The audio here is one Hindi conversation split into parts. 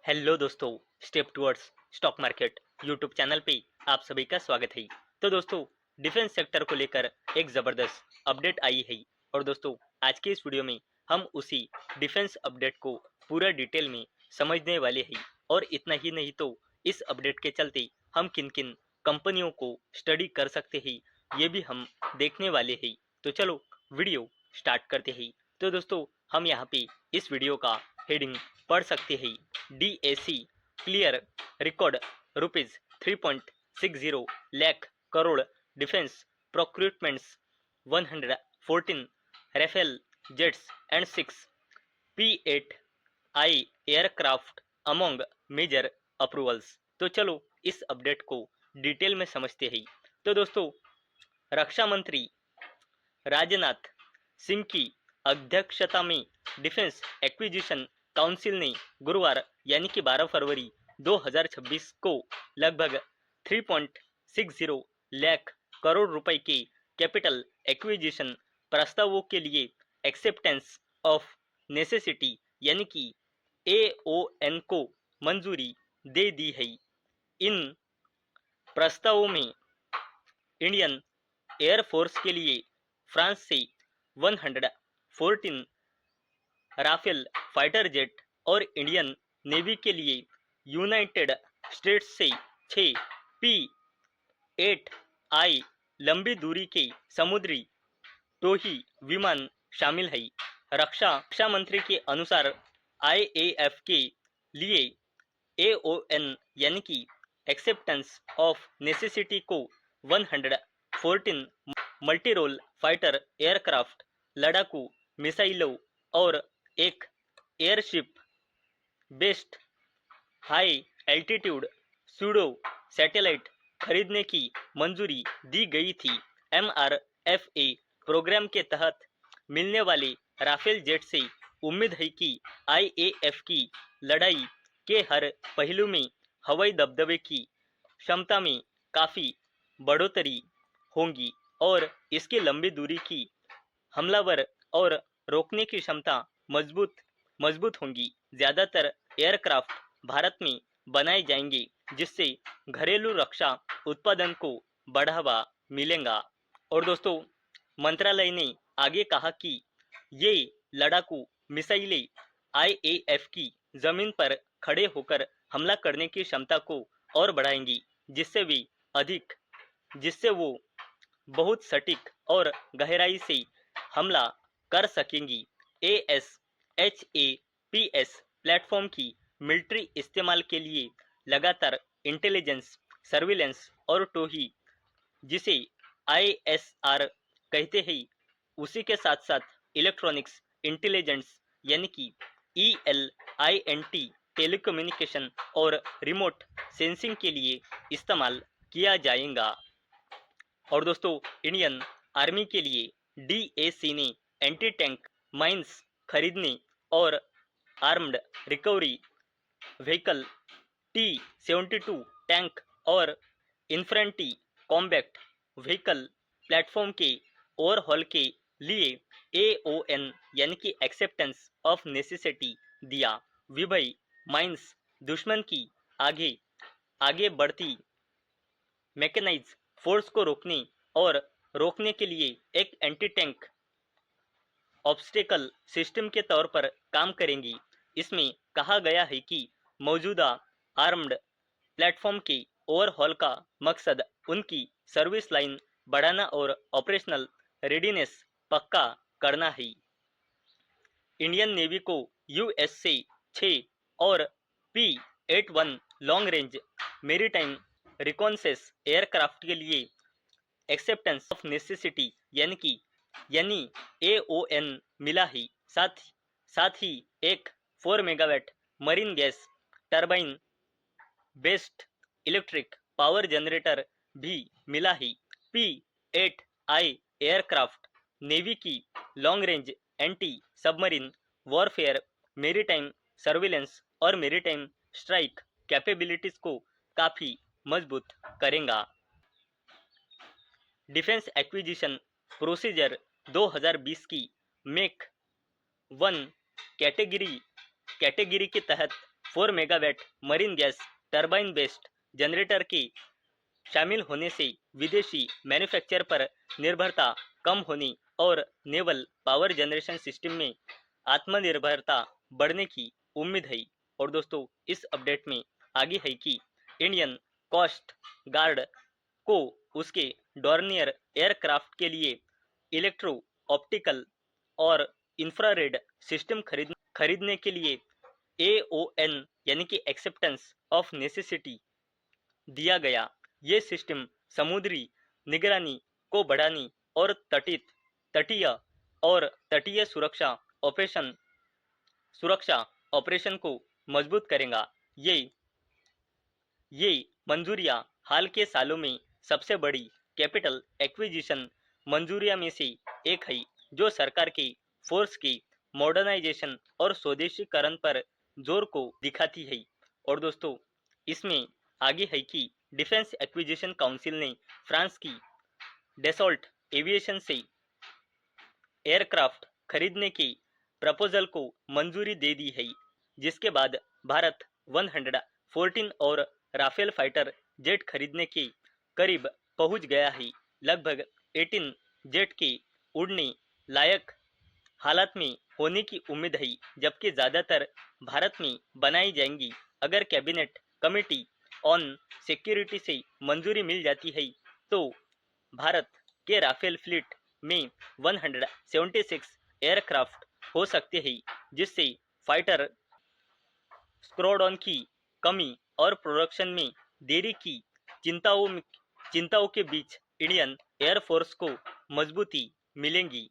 हेलो दोस्तों, step towards stock market YouTube channel पे आप सभी का स्वागत है। तो दोस्तों, डिफेंस सेक्टर को लेकर एक ज़बरदस्त अपडेट आई है और दोस्तों आज के इस वीडियो में हम उसी डिफेंस अपडेट को पूरा डिटेल में समझने वाले हैं। और इतना ही नहीं तो इस अपडेट के चलते हम किन किन कंपनियों को स्टडी कर सकते हैं ये भी हम देखने वाले हैं। तो चलो वीडियो स्टार्ट करते हैं। तो दोस्तों हम यहाँ पे इस वीडियो का हेडिंग पढ़ सकते हैं। DAC clear record rupees 3.60 lakh crore defence procurements 114 Rafale jets and 6 P-8I aircraft among major approvals. तो चलो इस अपडेट को डिटेल में समझते हैं। तो दोस्तों, रक्षा मंत्री राजनाथ सिंह की अध्यक्षता में डिफेंस एक्विजिशन काउंसिल ने गुरुवार यानी कि 12 फरवरी 2026 को लगभग 3.60 लाख करोड़ रुपए के कैपिटल एक्विजिशन प्रस्तावों के लिए एक्सेप्टेंस ऑफ नेसेसिटी यानी कि AON को मंजूरी दे दी है। इन प्रस्तावों में इंडियन एयरफोर्स के लिए फ्रांस से 114 राफेल फाइटर जेट और इंडियन नेवी के लिए यूनाइटेड स्टेट्स से 6 P-8I लंबी दूरी के समुद्री टोही विमान शामिल है। रक्षा मंत्री के अनुसार IAF के लिए AON यानी कि एक्सेप्टेंस ऑफ नेसेसिटी को 114 मल्टी रोल फाइटर एयरक्राफ्ट, लड़ाकू मिसाइलों और एक airship based high altitude pseudo satellite खरीदने की मंजूरी दी गई थी। MRFA प्रोग्राम के तहत मिलने वाले राफेल जेट से उम्मीद है कि IAF की लड़ाई के हर पहलू में हवाई दबदबे की क्षमता में काफ़ी बढ़ोतरी होगी और इसकी लंबी दूरी की हमलावर और रोकने की क्षमता मजबूत होंगी। ज़्यादातर एयरक्राफ्ट भारत में बनाए जाएंगे जिससे घरेलू रक्षा उत्पादन को बढ़ावा मिलेगा। और दोस्तों, मंत्रालय ने आगे कहा कि ये लड़ाकू मिसाइलें IAF की जमीन पर खड़े होकर हमला करने की क्षमता को और बढ़ाएंगी जिससे वो बहुत सटीक और गहराई से हमला कर सकेंगी। ASHAPS प्लेटफॉर्म की मिलिट्री इस्तेमाल के लिए लगातार इंटेलिजेंस, सर्विलेंस और टोही जिसे ISR कहते हैं उसी के साथ साथ इलेक्ट्रॉनिक्स इंटेलिजेंस यानी कि ELINT टेलीकम्युनिकेशन और रिमोट सेंसिंग के लिए इस्तेमाल किया जाएगा। और दोस्तों, इंडियन आर्मी के लिए DAC ने एंटी टैंक माइंस खरीदने और armed recovery vehicle T-72 tank और इन्फेंट्री कॉम्बैट व्हीकल प्लेटफॉर्म के ओवरहॉल के लिए AON यानी कि एक्सेप्टेंस ऑफ नेसेसिटी दिया। विभय माइंस दुश्मन की आगे बढ़ती मैकेनाइज फोर्स को रोकने के लिए एक एंटी टैंक ऑब्स्टेकल सिस्टम के तौर पर काम करेंगी। इसमें कहा गया है कि मौजूदा आर्म्ड प्लेटफॉर्म के ओवरहॉल का मकसद उनकी सर्विस लाइन बढ़ाना और ऑपरेशनल रेडीनेस पक्का करना है। इंडियन नेवी को US से 6 और P-81 long range maritime reconnaissance aircraft के लिए एक्सेप्टेंस ऑफ नेसेसिटी यानी AON मिला है। साथ ही एक 4 megawatt marine gas turbine based electric power generator भी मिला है। P-8I एयरक्राफ्ट नेवी की long range anti submarine warfare, maritime surveillance और मेरीटाइम स्ट्राइक कैपेबिलिटीज को काफ़ी मजबूत करेगा। डिफेंस एक्विजिशन प्रोसीजर 2020 की MEC 1 कैटेगरी के तहत 4 megawatt marine gas turbine based generator के शामिल होने से विदेशी मैन्युफैक्चर पर निर्भरता कम होने और नेवल पावर जनरेशन सिस्टम में आत्मनिर्भरता बढ़ने की उम्मीद है। और दोस्तों इस अपडेट में आगे है कि इंडियन कोस्ट गार्ड को उसके डॉर्नियर एयरक्राफ्ट के लिए इलेक्ट्रो ऑप्टिकल और इंफ्रारेड सिस्टम खरीदने के लिए AON यानी कि एक्सेप्टेंस ऑफ नेसेसिटी दिया गया। ये सिस्टम समुद्री निगरानी को बढ़ाने और तटीय और तटीय सुरक्षा ऑपरेशन को मजबूत करेगा। ये मंजूरियां हाल के सालों में सबसे बड़ी कैपिटल एक्विजिशन मंजूरियां में से एक है, जो सरकार के फोर्स के मॉडर्नाइजेशन और स्वदेशीकरण पर जोर को दिखाती है। और दोस्तों इसमें आगे है कि डिफेंस एक्विजिशन काउंसिल ने फ्रांस की डेसॉल्ट एविएशन से एयरक्राफ्ट खरीदने के प्रपोजल को मंजूरी दे दी है, जिसके बाद भारत 114 और राफेल फाइटर जेट खरीदने के करीब पहुंच गया है। लगभग 18 जेट के उड़ने लायक हालत में होने की उम्मीद है, जबकि ज़्यादातर भारत में बनाई जाएंगी। अगर कैबिनेट कमेटी ऑन सिक्योरिटी से मंजूरी मिल जाती है तो भारत के राफेल फ्लीट में 176 एयरक्राफ्ट हो सकते हैं, जिससे फाइटर स्क्वाड्रन की कमी और प्रोडक्शन में देरी की चिंताओं के बीच इंडियन एयरफोर्स को मजबूती मिलेंगी।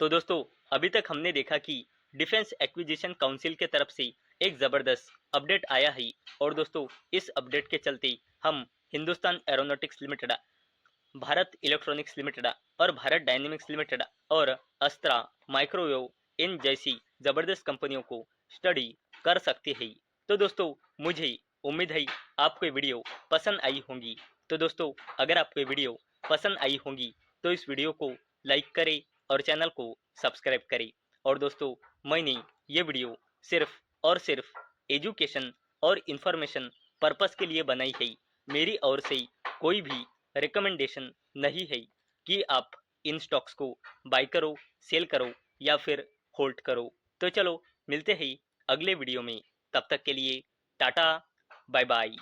तो दोस्तों अभी तक हमने देखा कि डिफेंस एक्विजिशन काउंसिल के तरफ से एक ज़बरदस्त अपडेट आया है। और दोस्तों इस अपडेट के चलते हम Hindustan aeronautics limited, Bharat electronics limited और भारत डायनेमिक्स लिमिटेड और अस्त्रा माइक्रोवेव इन जैसी ज़बरदस्त कंपनियों को स्टडी कर सकते हैं। तो दोस्तों मुझे उम्मीद है आपको ये वीडियो पसंद आई होंगी। तो दोस्तों अगर आपको ये वीडियो पसंद आई होंगी तो इस वीडियो को लाइक करें और चैनल को सब्सक्राइब करें। और दोस्तों मैंने ये वीडियो सिर्फ और सिर्फ एजुकेशन और इन्फॉर्मेशन पर्पस के लिए बनाई है। मेरी ओर से कोई भी रिकमेंडेशन नहीं है कि आप इन स्टॉक्स को बाय करो, सेल करो या फिर होल्ड करो। तो चलो मिलते हैं अगले वीडियो में, तब तक के लिए टाटा बाय बाय।